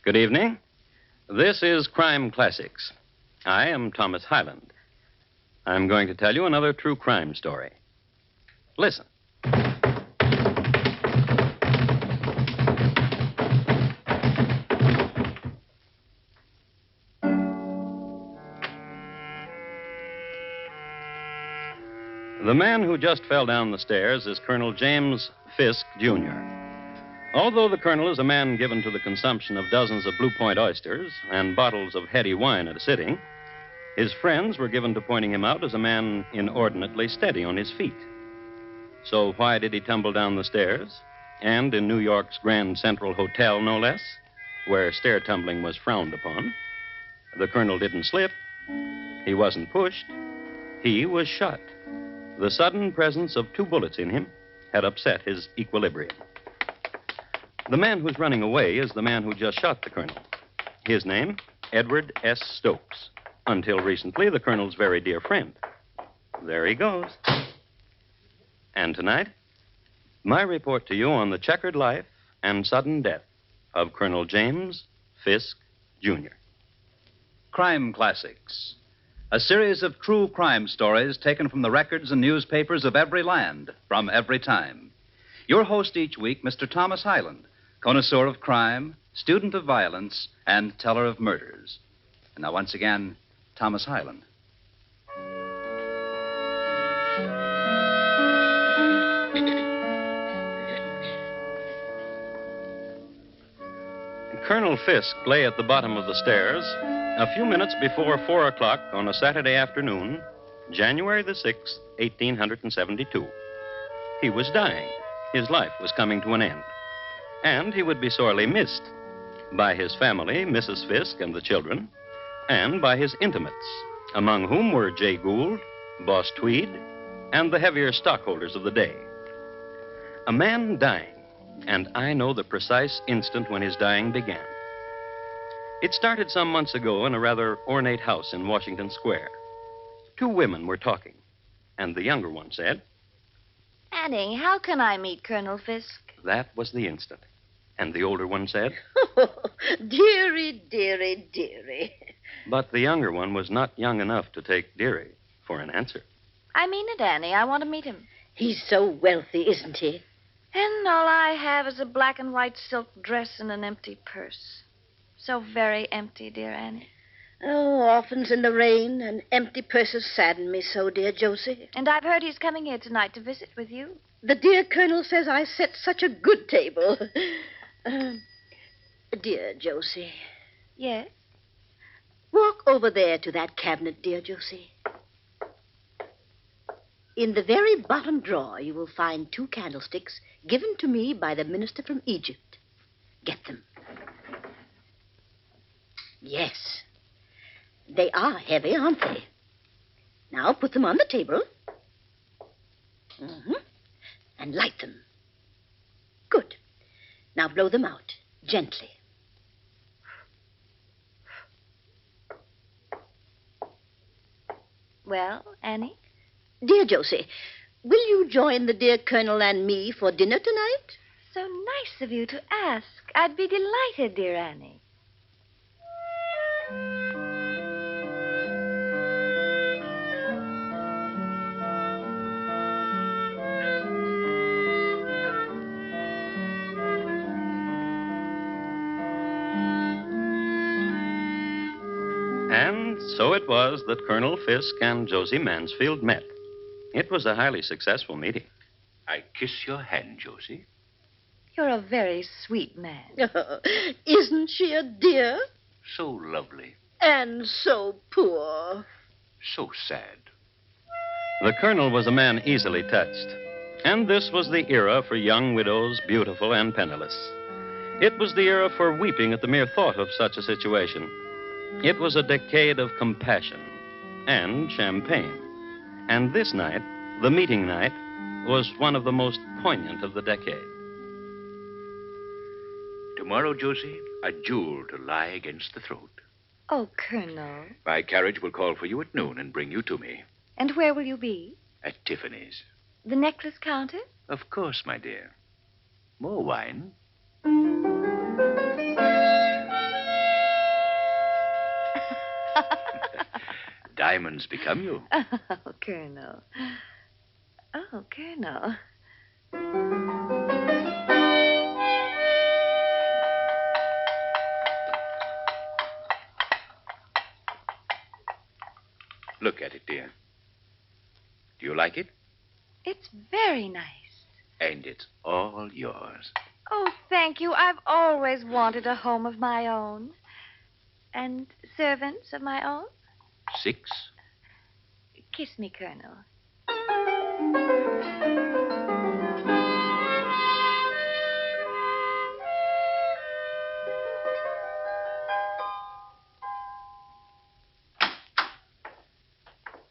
Good evening. This is Crime Classics. I am Thomas Hyland. I'm going to tell you another true crime story. Listen. The man who just fell down the stairs is Colonel James Fisk, Jr. Although the colonel is a man given to the consumption of dozens of Blue Point oysters and bottles of heady wine at a sitting, his friends were given to pointing him out as a man inordinately steady on his feet. So why did he tumble down the stairs? And in New York's Grand Central Hotel, no less, where stair tumbling was frowned upon. The colonel didn't slip. He wasn't pushed. He was shot. The sudden presence of 2 bullets in him had upset his equilibrium. The man who's running away is the man who just shot the colonel. His name, Edward S. Stokes. Until recently, the colonel's very dear friend. There he goes. And tonight, my report to you on the checkered life and sudden death of Colonel James Fisk, Jr. Crime Classics. A series of true crime stories taken from the records and newspapers of every land, from every time. Your host each week, Mr. Thomas Hyland, connoisseur of crime, student of violence, and teller of murders. And now, once again, Thomas Hyland. Colonel Fisk lay at the bottom of the stairs a few minutes before 4 o'clock on a Saturday afternoon, January the 6th, 1872. He was dying. His life was coming to an end. And he would be sorely missed by his family, Mrs. Fisk and the children, and by his intimates, among whom were Jay Gould, Boss Tweed, and the heavier stockholders of the day. A man dying, and I know the precise instant when his dying began. It started some months ago in a rather ornate house in Washington Square. 2 women were talking, and the younger one said, Annie, how can I meet Colonel Fisk? That was the instant. And the older one said, Oh, dearie, dearie, dearie. But the younger one was not young enough to take dearie for an answer. I mean it, Annie. I want to meet him. He's so wealthy, isn't he? And all I have is a black and white silk dress and an empty purse. So very empty, dear Annie. Oh, orphans in the rain and empty purses sadden me so, dear Josie. And I've heard he's coming here tonight to visit with you. The dear Colonel says I set such a good table. Dear Josie. Yes? Walk over there to that cabinet, dear Josie. In the very bottom drawer, you will find 2 candlesticks given to me by the minister from Egypt. Get them. Yes. They are heavy, aren't they? Now put them on the table. Mm-hmm. And light them. Good. Now blow them out, gently. Well, Annie? Dear Josie, will you join the dear Colonel and me for dinner tonight? So nice of you to ask. I'd be delighted, dear Annie. And so it was that Colonel Fisk and Josie Mansfield met. It was a highly successful meeting. I kiss your hand, Josie. You're a very sweet man. Isn't she a dear? So lovely. And so poor. So sad. The colonel was a man easily touched. And this was the era for young widows, beautiful and penniless. It was the era for weeping at the mere thought of such a situation. It was a decade of compassion and champagne. And this night, the meeting night, was one of the most poignant of the decade. Tomorrow, Josie, a jewel to lie against the throat. Oh, Colonel. My carriage will call for you at noon and bring you to me. And where will you be? At Tiffany's. The necklace counter? Of course, my dear. More wine? diamonds become you. Oh, Colonel. Oh, Colonel. Look at it, dear. Do you like it? It's very nice. And it's all yours. Oh, thank you. I've always wanted a home of my own. And servants of my own. 6? Kiss me, Colonel.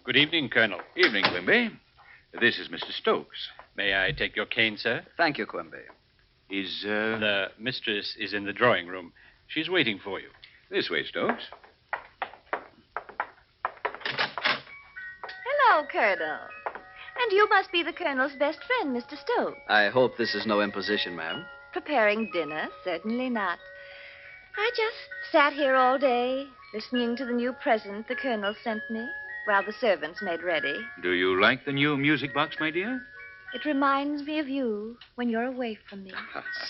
Good evening, Colonel. Evening, Quimby. This is Mr. Stokes. May I take your cane, sir? Thank you, Quimby. Is, The mistress is in the drawing room. She's waiting for you. This way, Stokes. Hello, Colonel. And you must be the Colonel's best friend, Mr. Stokes. I hope this is no imposition, ma'am. Preparing dinner? Certainly not. I just sat here all day, listening to the new present the Colonel sent me, while the servants made ready. Do you like the new music box, my dear? It reminds me of you when you're away from me.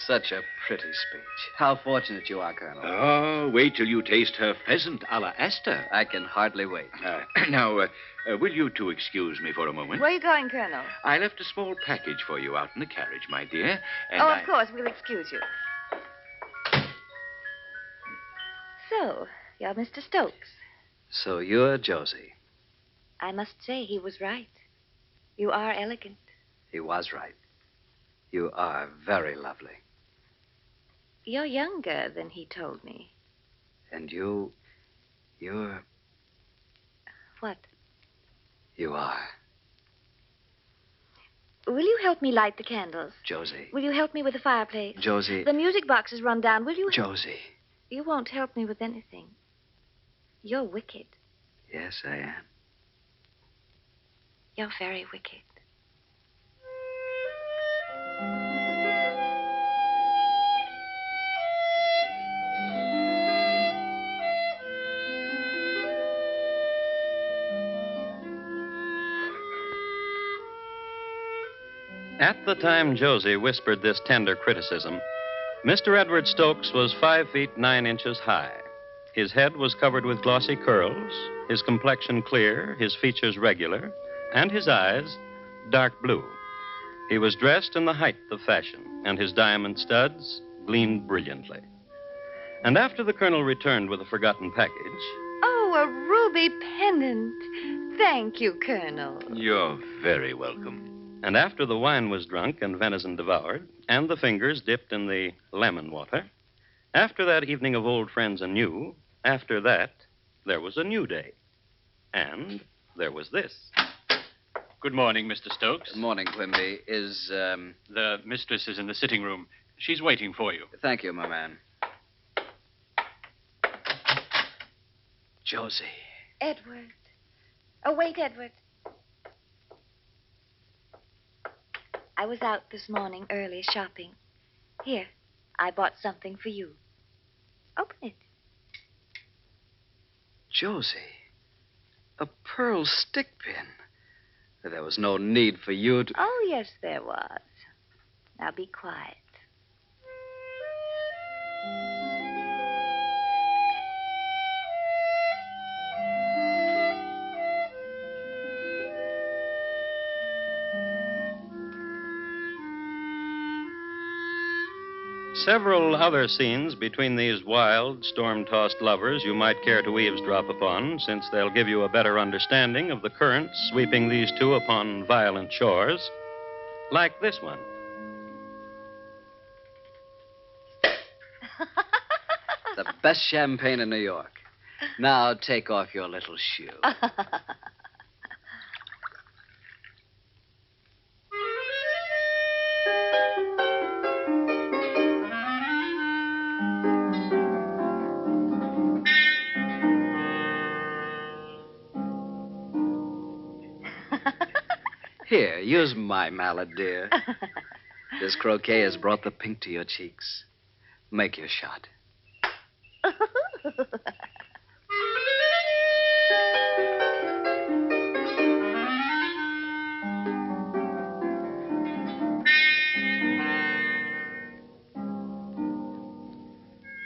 Such a pretty speech. How fortunate you are, Colonel. Oh, wait till you taste her pheasant a la Astor. I can hardly wait. Now, will you two excuse me for a moment? Where are you going, Colonel? I left a small package for you out in the carriage, my dear. And Oh, of course, we'll excuse you. So, you're Mr. Stokes. So you're Josie. I must say he was right. You are elegant. He was right. You are very lovely. You're younger than he told me. And you're... What? You are. Will you help me light the candles? Josie. Will you help me with the fireplace? Josie. The music box is run down. Will you... Josie. You won't help me with anything. You're wicked. Yes, I am. You're very wicked. At the time Josie whispered this tender criticism, Mr. Edward Stokes was 5 feet 9 inches high. His head was covered with glossy curls, his complexion clear, his features regular, and his eyes dark blue. He was dressed in the height of fashion, and his diamond studs gleamed brilliantly. And after the colonel returned with a forgotten package, Oh, a ruby pendant. Thank you, Colonel. You're very welcome. and after the wine was drunk and venison devoured, and the fingers dipped in the lemon water, after that evening of old friends and new, after that, there was a new day. And there was this. Good morning, Mr. Stokes. Good morning, Quimby. The mistress is in the sitting room. She's waiting for you. Thank you, my man. Josie. Edward. Oh, wait, Edward. I was out this morning early shopping. Here, I bought something for you. Open it. Josie. A pearl stick pin. There was no need for you to... Oh, yes, there was. Now be quiet. Several other scenes between these wild, storm-tossed lovers you might care to eavesdrop upon, since they'll give you a better understanding of the currents sweeping these two upon violent shores, like this one. The best champagne in New York. Now take off your little shoe. Here, use my mallet, dear. This croquet has brought the pink to your cheeks. Make your shot.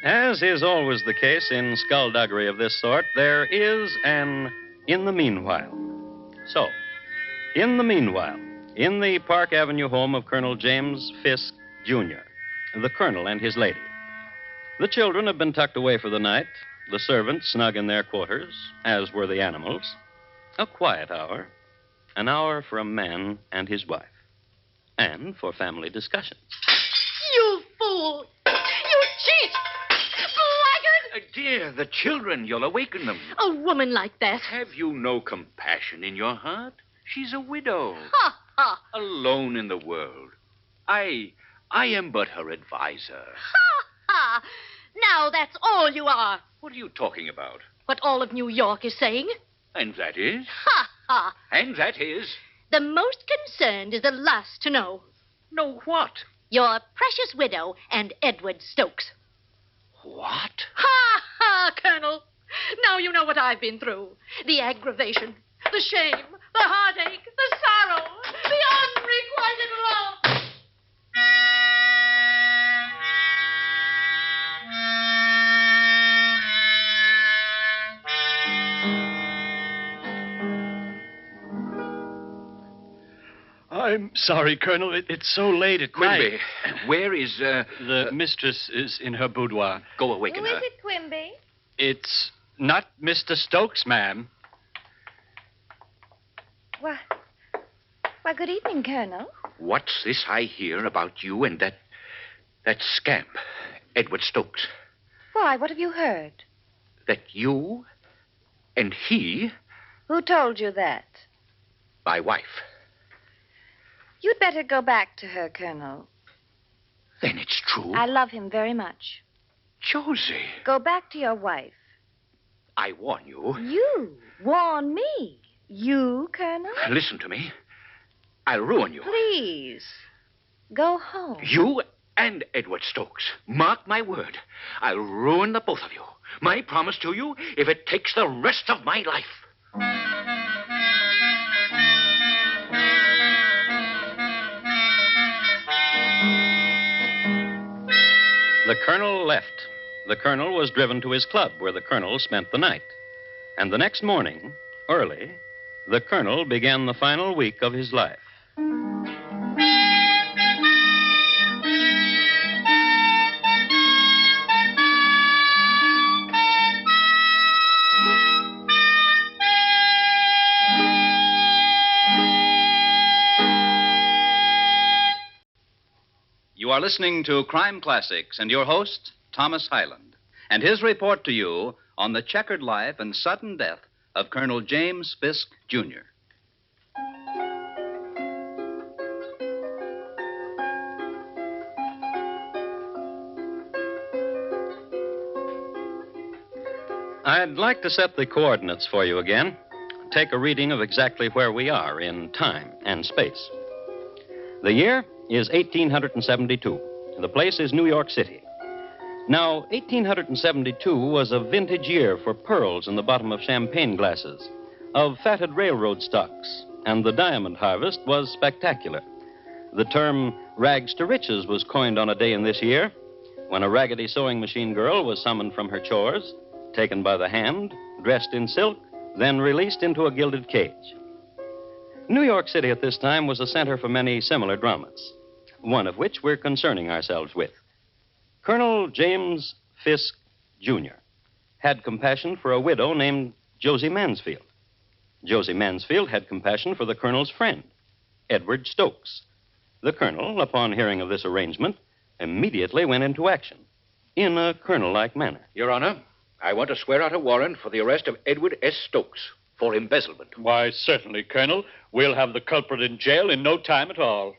As is always the case in skullduggery of this sort, there is an in the meanwhile. So, in the meanwhile, in the Park Avenue home of Colonel James Fisk, Jr., the colonel and his lady. The children have been tucked away for the night, the servants snug in their quarters, as were the animals. A quiet hour, an hour for a man and his wife, and for family discussions. You fool! You cheat! Blackguard! Dear, the children, you'll awaken them. A woman like that. Have you no compassion in your heart? She's a widow, Ha, ha, alone in the world. I am but her advisor. ha, ha. Now that's all you are. What are you talking about? What all of New York is saying. And that is? Ha, ha. And that is? The most concerned is the last to know. Know what? Your precious widow and Edward Stokes. What? Ha, ha, Colonel. Now you know what I've been through. The aggravation, the shame, the heartache, the sorrow, the unrequited love. I'm sorry, Colonel. It's so late at night. Quimby, where is, The mistress is in her boudoir. Go Who awaken is her. it, Quimby? It's not Mr. Stokes, ma'am. Why, good evening, Colonel. What's this I hear about you and that scamp, Edward Stokes? Why, what have you heard? That you and he, Who told you that? my wife. You'd better go back to her, Colonel. Then it's true. I love him very much. Josie, Go back to your wife. I warn you. You warn me. You, Colonel? Listen to me. I'll ruin you. Please. Go home. You and Edward Stokes. Mark my word. I'll ruin the both of you. My promise to you, if it takes the rest of my life. The colonel left. The colonel was driven to his club, where the colonel spent the night. And the next morning, early, the colonel began the final week of his life. You are listening to Crime Classics and your host, Thomas Hyland, and his report to you on the checkered life and sudden death of Colonel James Fisk, Jr. I'd like to set the coordinates for you again. Take a reading of exactly where we are in time and space. The year is 1872. The place is New York City. Now, 1872 was a vintage year for pearls in the bottom of champagne glasses, of fatted railroad stocks, and the diamond harvest was spectacular. The term rags to riches was coined on a day in this year, when a raggedy sewing machine girl was summoned from her chores, taken by the hand, dressed in silk, then released into a gilded cage. New York City at this time was a center for many similar dramas, one of which we're concerning ourselves with. Colonel James Fisk, Jr. had compassion for a widow named Josie Mansfield. Josie Mansfield had compassion for the colonel's friend, Edward Stokes. The colonel, upon hearing of this arrangement, immediately went into action in a colonel-like manner. Your Honor, I want to swear out a warrant for the arrest of Edward S. Stokes for embezzlement. Why, certainly, Colonel. We'll have the culprit in jail in no time at all.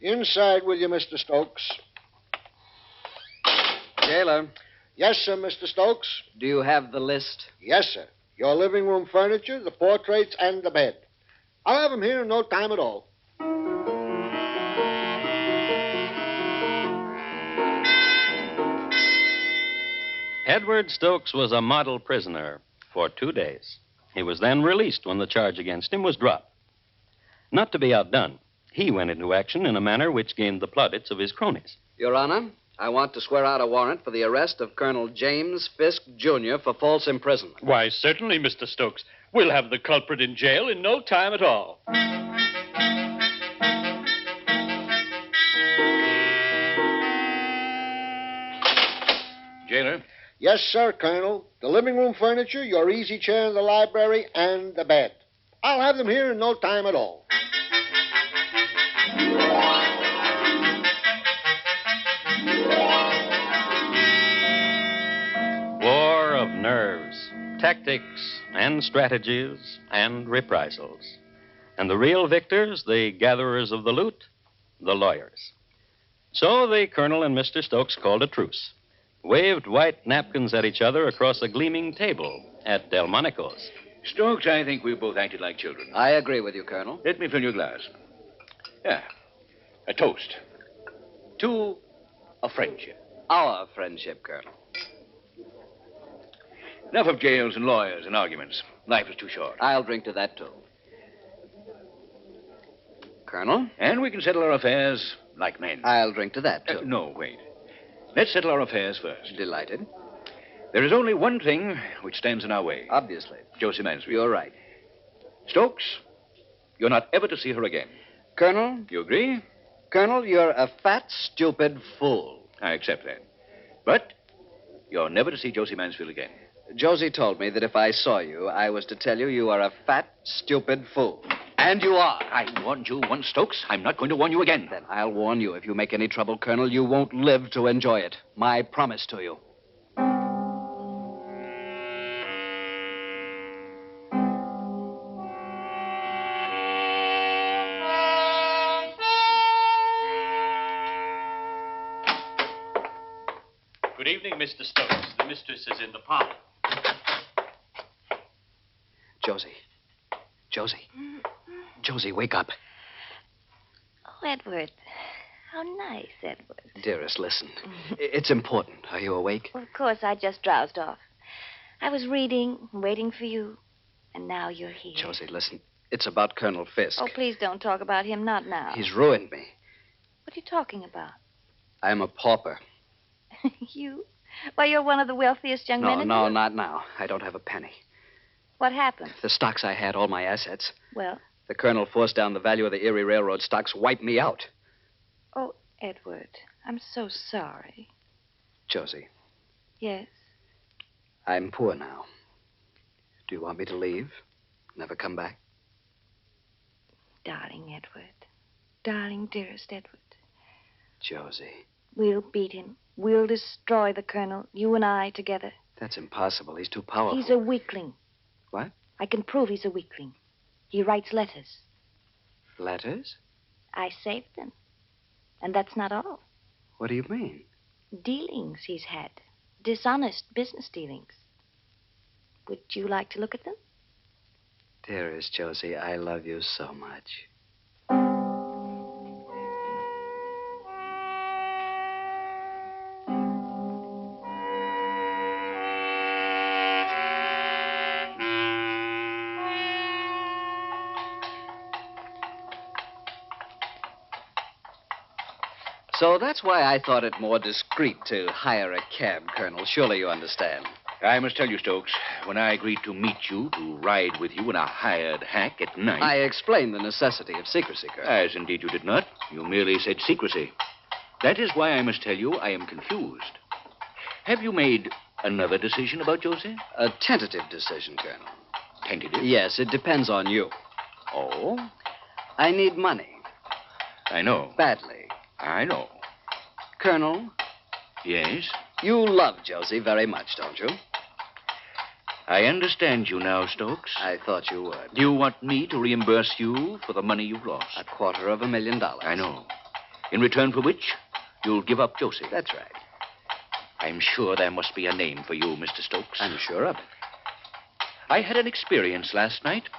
Inside with you, Mr. Stokes. Jailer, Yes, sir, Mr. Stokes. do you have the list? Yes, sir. Your living room furniture, the portraits, and the bed. I'll have them here in no time at all. Edward Stokes was a model prisoner for 2 days. He was then released when the charge against him was dropped. Not to be outdone, he went into action in a manner which gained the plaudits of his cronies. Your Honor, I want to swear out a warrant for the arrest of Colonel James Fisk, Jr. for false imprisonment. Why, certainly, Mr. Stokes. We'll have the culprit in jail in no time at all. Jailer? Yes, sir, Colonel. The living room furniture, your easy chair in the library, and the bed. I'll have them here in no time at all. War of nerves, tactics, and strategies, and reprisals. And the real victors, the gatherers of the loot, the lawyers. So the Colonel and Mr. Stokes called a truce, waved white napkins at each other across a gleaming table at Delmonico's. Stokes, I think we both acted like children. I agree with you, Colonel. Let me fill your glass. Yeah. A toast. To a friendship. Our friendship, Colonel. Enough of jails and lawyers and arguments. Life is too short. I'll drink to that, too. Colonel? And we can settle our affairs like men. I'll drink to that, too. No, wait. Let's settle our affairs first. Delighted. There is only one thing which stands in our way. Obviously. Josie Mansfield. You're right. Stokes, you're not ever to see her again. Colonel? You agree? Colonel, you're a fat, stupid fool. I accept that. But you're never to see Josie Mansfield again. Josie told me that if I saw you, I was to tell you you are a fat, stupid fool. And you are. I warned you once, Stokes. I'm not going to warn you again. Then I'll warn you. If you make any trouble, Colonel, you won't live to enjoy it. My promise to you. Good evening, Mr. Stokes. The mistress is in the parlor. Josie. Josie. Josie, wake up. Oh, Edward. How nice, Edward. Dearest, listen. It's important. Are you awake? Well, of course, I just drowsed off. I was reading, waiting for you, and now you're here. Josie, listen. It's about Colonel Fisk. Oh, please don't talk about him. Not now. He's ruined me. What are you talking about? I'm a pauper. You? Why, you're one of the wealthiest young men in No, the... not now. I don't have a penny. What happened? The stocks I had, all my assets. Well? The Colonel forced down the value of the Erie Railroad stocks, wiped me out. Oh, Edward, I'm so sorry. Josie, Yes? I'm poor now. Do you want me to leave? Never come back? Darling Edward. Darling, dearest Edward. Josie. We'll beat him. We'll destroy the Colonel, you and I together. That's impossible. He's too powerful. He's a weakling. What? I can prove he's a weakling. He writes letters. Letters? I saved them. And that's not all. What do you mean? Dealings he's had. Dishonest business dealings. Would you like to look at them? Dearest Josie, I love you so much. So that's why I thought it more discreet to hire a cab, Colonel. Surely you understand. I must tell you, Stokes, when I agreed to meet you, to ride with you in a hired hack at night... I explained the necessity of secrecy, Colonel. As indeed you did not. You merely said secrecy. That is why I must tell you I am confused. Have you made another decision about Josie? A tentative decision, Colonel. Tentative? Yes, it depends on you. Oh? I need money. I know. Badly. I know. Colonel, Yes? you love Josie very much, don't you? I understand you now, Stokes. I thought you would. Do you want me to reimburse you for the money you've lost? $250,000. I know. In return for which, you'll give up Josie. That's right. I'm sure there must be a name for you, Mr. Stokes. I'm sure of it. I had an experience last night.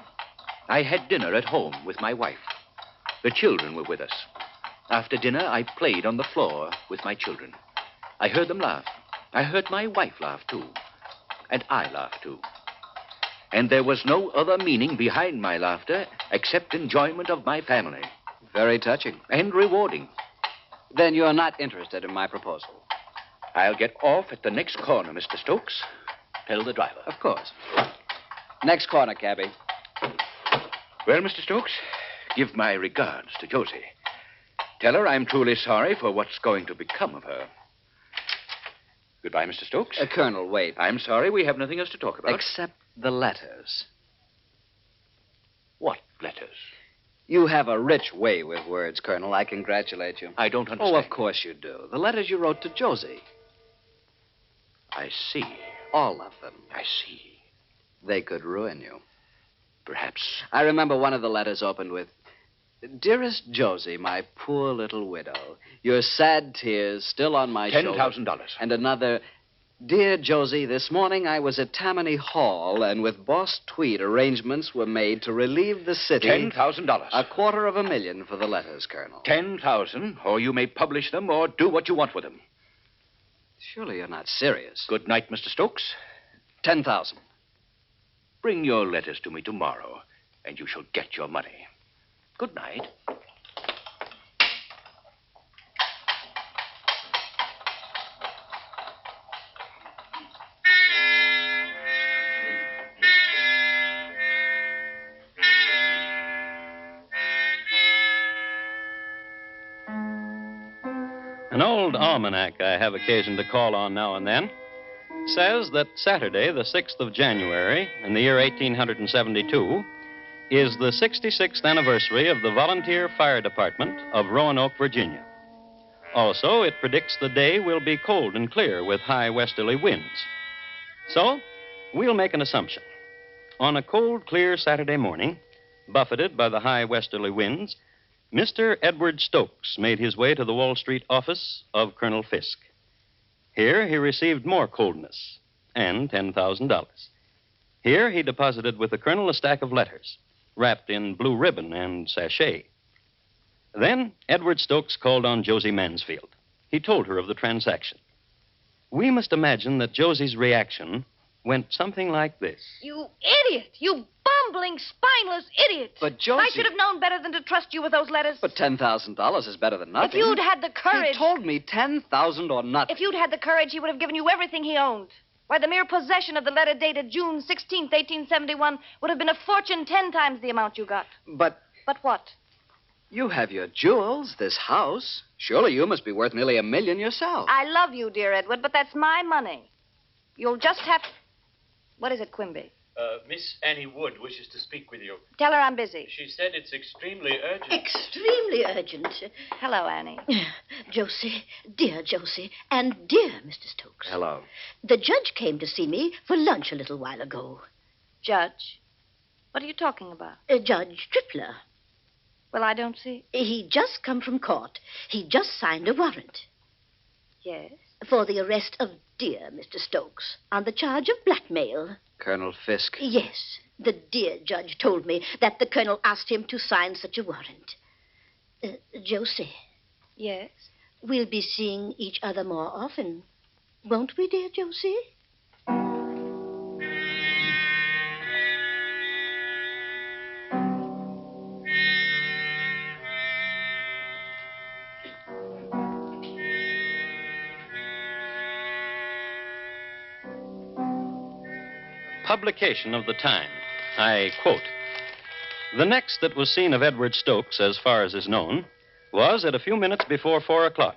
I had dinner at home with my wife. The children were with us. After dinner, I played on the floor with my children. I heard them laugh. I heard my wife laugh, too. And I laughed, too. And there was no other meaning behind my laughter except enjoyment of my family. Very touching. And rewarding. Then you're not interested in my proposal. I'll get off at the next corner, Mr. Stokes. Tell the driver. Of course. Next corner, cabby. Well, Mr. Stokes, give my regards to Josie. Tell her I'm truly sorry for what's going to become of her. Goodbye, Mr. Stokes. Colonel, wait. I'm sorry we have nothing else to talk about. Except the letters. What letters? You have a rich way with words, Colonel. I congratulate you. I don't understand. Oh, of course you do. The letters you wrote to Josie. I see. All of them. I see. They could ruin you. Perhaps. I remember one of the letters opened with, "Dearest Josie, my poor little widow, your sad tears still on my shoulder." $10,000. And another, "Dear Josie, this morning I was at Tammany Hall, and with Boss Tweed, arrangements were made to relieve the city." $10,000. $250,000 for the letters, Colonel. 10,000, or you may publish them or do what you want with them. Surely you're not serious. Good night, Mr. Stokes. 10,000. Bring your letters to me tomorrow, and you shall get your money. Good night. An old almanac I have occasion to call on now and then says that Saturday, the 6th of January, in the year 1872, is the 66th anniversary of the Volunteer Fire Department of Roanoke, Virginia. Also, it predicts the day will be cold and clear with high westerly winds. So, we'll make an assumption. On a cold, clear Saturday morning, buffeted by the high westerly winds, Mr. Edward Stokes made his way to the Wall Street office of Colonel Fisk. Here he received more coldness and $10,000. Here he deposited with the colonel a stack of letters, wrapped in blue ribbon and sachet. Then Edward Stokes called on Josie Mansfield. He told her of the transaction. We must imagine that Josie's reaction went something like this. You idiot! You bumbling, spineless idiot! But, Josie... I should have known better than to trust you with those letters. But $10,000 is better than nothing. If you'd had the courage... He told me 10,000 or nothing. If you'd had the courage, he would have given you everything he owned. Why, the mere possession of the letter dated June 16th, 1871 would have been a fortune 10 times the amount you got. But... But what? You have your jewels, this house. Surely you must be worth nearly $1 million yourself. I love you, dear Edward, but that's my money. You'll just have... What is it, Quimby? Miss Annie Wood wishes to speak with you. Tell her I'm busy. She said it's extremely urgent. Extremely urgent. Hello, Annie. Josie, dear Josie, and dear Mr. Stokes. Hello. The judge came to see me for lunch a little while ago. Judge? What are you talking about? Judge Tripler. Well, I don't see. He just come from court. He just signed a warrant. Yes? For the arrest of dear Mr. Stokes on the charge of blackmail. Colonel Fisk. Yes. The dear judge told me that the colonel asked him to sign such a warrant. Josie. Yes? We'll be seeing each other more often. Won't we, dear Josie? Publication of the time. I quote, "The next that was seen of Edward Stokes, as far as is known, was at a few minutes before 4 o'clock,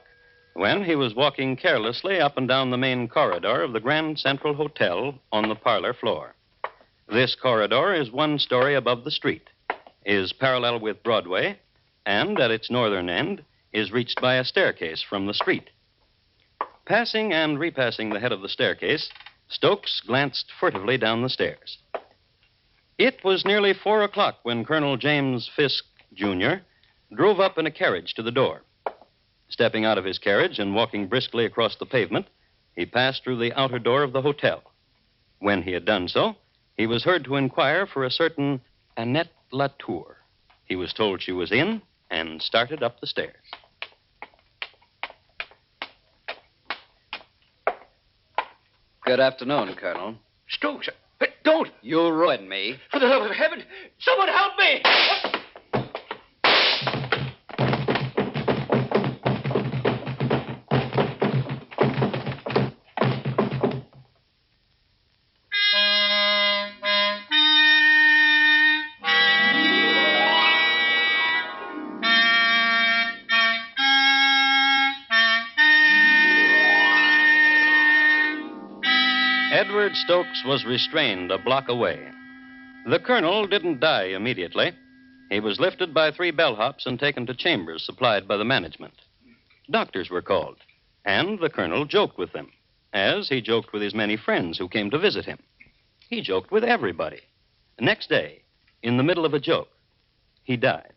when he was walking carelessly up and down the main corridor of the Grand Central Hotel on the parlor floor. This corridor is 1 story above the street, is parallel with Broadway, and at its northern end is reached by a staircase from the street. Passing and repassing the head of the staircase, Stokes glanced furtively down the stairs. It was nearly 4 o'clock when Colonel James Fisk, Jr., drove up in a carriage to the door. Stepping out of his carriage and walking briskly across the pavement, he passed through the outer door of the hotel. When he had done so, he was heard to inquire for a certain Annette Latour. He was told she was in and started up the stairs. Good afternoon, Colonel. Stokes, Don't! You'll ruin me. For the love of heaven, someone help me! Edward Stokes was restrained a block away. The colonel didn't die immediately. He was lifted by 3 bellhops and taken to chambers supplied by the management. Doctors were called, and the colonel joked with them, as he joked with his many friends who came to visit him. He joked with everybody. Next day, in the middle of a joke, he died.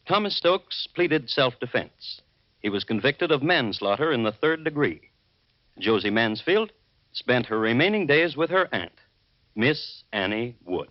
Thomas Stokes pleaded self-defense. He was convicted of manslaughter in the 3rd degree. Josie Mansfield spent her remaining days with her aunt, Miss Annie Wood.